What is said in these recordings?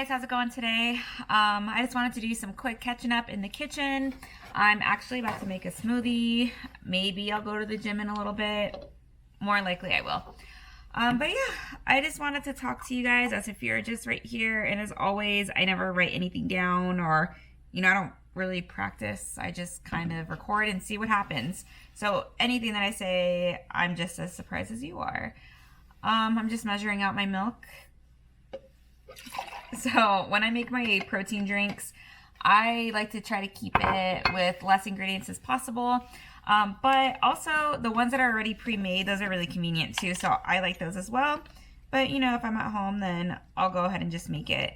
guys, how's it going today? I just wanted to do some quick catching up in the kitchen. I'm actually about to make a smoothie. Maybe I'll go to the gym in a little bit. More likely I will. But yeah, I just wanted to talk to you guys as if you're just right here. And as always, I never write anything down or, I don't really practice. I just kind of record and see what happens. So anything that I say, I'm just as surprised as you are. I'm just measuring out my milk. So when I make my protein drinks, I like to try to keep it with less ingredients as possible. But also the ones that are already pre-made, those are really convenient too. So I like those as well. But if I'm at home, then I'll go ahead and just make it.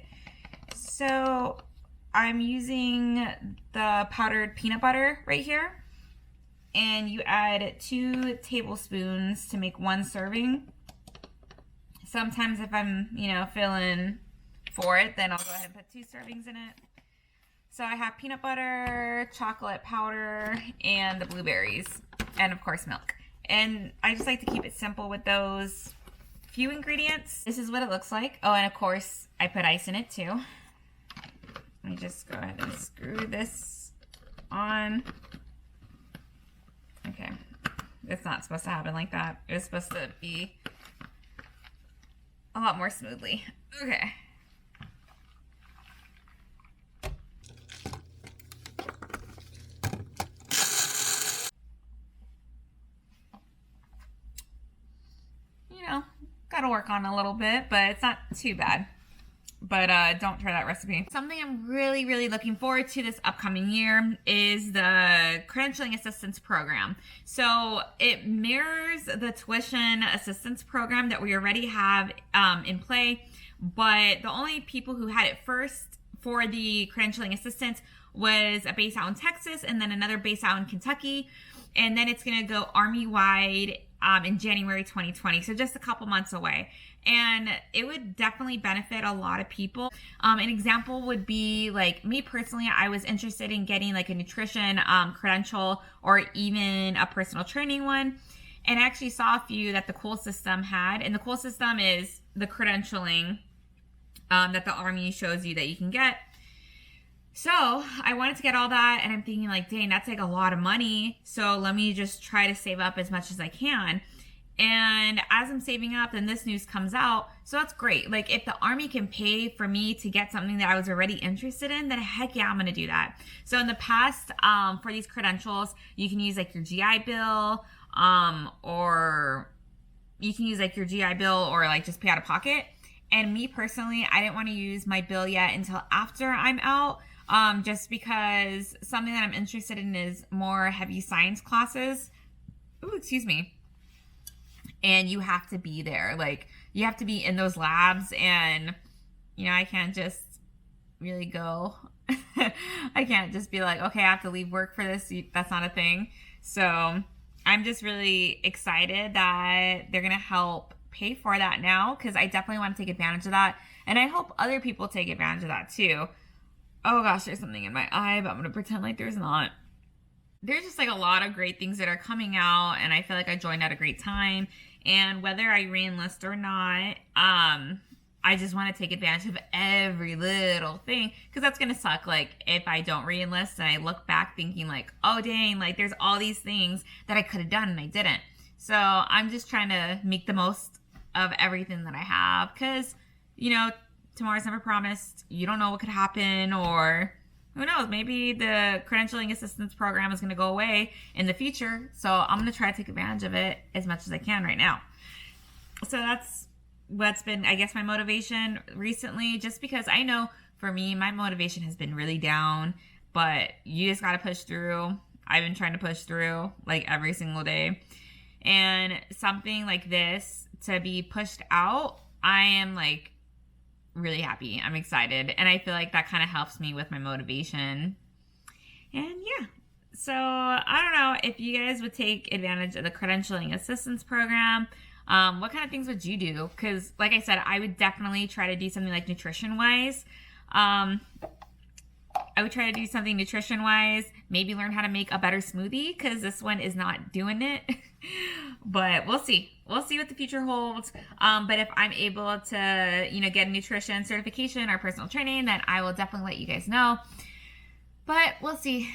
So I'm using the powdered peanut butter right here. And you add 2 tablespoons to make 1 serving. Sometimes if I'm, feeling for it, then I'll go ahead and put 2 servings in it. So I have peanut butter, chocolate powder, and the blueberries, and of course milk. And I just like to keep it simple with those few ingredients. This is what it looks like. Oh, and of course I put ice in it too. Let me just go ahead and screw this on. Okay, it's not supposed to happen like that. It was supposed to be a lot more smoothly. Okay. Gotta work on a little bit, but it's not too bad. But don't try that recipe. Something I'm really, really looking forward to this upcoming year is the credentialing assistance program. So it mirrors the tuition assistance program that we already have in play, but the only people who had it first for the credentialing assistance was a base out in Texas and then another base out in Kentucky. And then it's going to go Army-wide in January 2020, so just a couple months away. And it would definitely benefit a lot of people. An example would be like me personally, I was interested in getting like a nutrition credential or even a personal training one. And I actually saw a few that the Cool System had. And the Cool System is the credentialing that the Army shows you that you can get. So I wanted to get all that, and I'm thinking like, dang, that's like a lot of money. So let me just try to save up as much as I can. And as I'm saving up, then this news comes out. So that's great. Like if the Army can pay for me to get something that I was already interested in, then heck yeah, I'm going to do that. So in the past, for these credentials, you can use like your GI Bill, or you can use like your GI Bill or like just pay out of pocket. And me personally, I didn't want to use my bill yet until after I'm out. Just because something that I'm interested in is more heavy science classes. Ooh, excuse me. And you have to be there. Like, you have to be in those labs, and, I can't just really go. I can't just be like, okay, I have to leave work for this. That's not a thing. So I'm just really excited that they're going to help pay for that now, because I definitely want to take advantage of that. And I hope other people take advantage of that too. Oh gosh, there's something in my eye, but I'm going to pretend like there's not. There's just like a lot of great things that are coming out, and I feel like I joined at a great time. And whether I re-enlist or not, I just want to take advantage of every little thing, because that's going to suck. Like if I don't re-enlist and I look back thinking like, oh dang, like there's all these things that I could have done and I didn't. So I'm just trying to make the most of everything that I have, because, tomorrow's never promised. You don't know what could happen, or who knows, maybe the credentialing assistance program is going to go away in the future. So I'm going to try to take advantage of it as much as I can right now. So that's what's been, I guess, my motivation recently, just because I know for me, my motivation has been really down, but you just got to push through. I've been trying to push through like every single day. And something like this to be pushed out, I am like really happy. I'm excited. And I feel like that kind of helps me with my motivation. And yeah. So I don't know if you guys would take advantage of the credentialing assistance program. What kind of things would you do? Because like I said, I would definitely try to do something like nutrition wise. I would try to do something nutrition wise, maybe learn how to make a better smoothie, because this one is not doing it. but we'll see. We'll see what the future holds. But if I'm able to, get a nutrition certification or personal training, then I will definitely let you guys know. But we'll see.